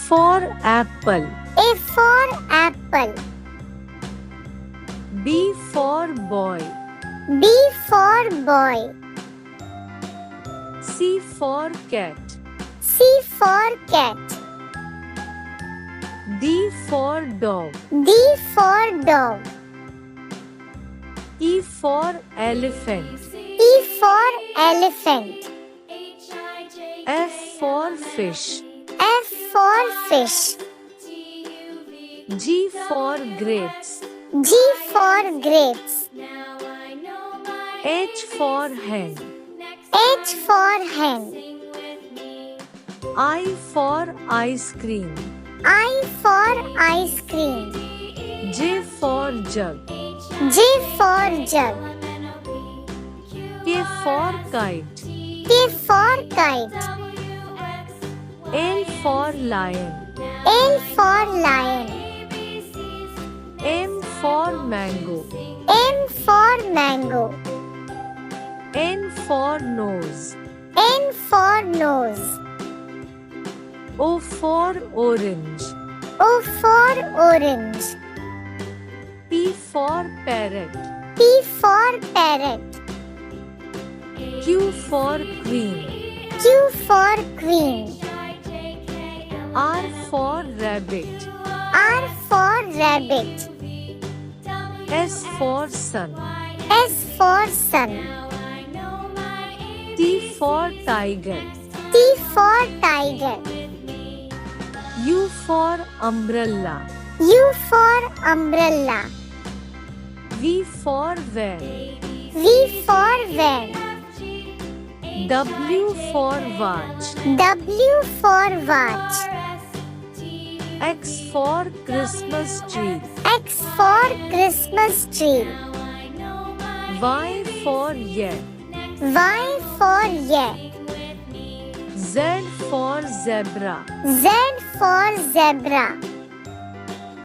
for apple. A for apple. B for boy. B for boy. C for cat. C for cat. D for dog. D for dog. E for elephant. E for elephant. F for fish. F for fish. G for grapes. G for grapes. H for hen. H for hen. I for ice cream. I for ice cream. J for jug. J for jug. K for kite. K for kite. L for lion. L for lion. M for mango. M for mango. N for nose. N for nose. O for orange. O for orange. P for parrot. P for parrot. Q for queen. Q for queen. R for rabbit. R for rabbit. S for sun. S for sun. T for tiger. T for tiger. U for umbrella. U for umbrella. V for van. V for van. W for watch. W for watch. X for Christmas tree. X for Christmas tree. Y for yak. Y for yak. Z for zebra. Z for zebra.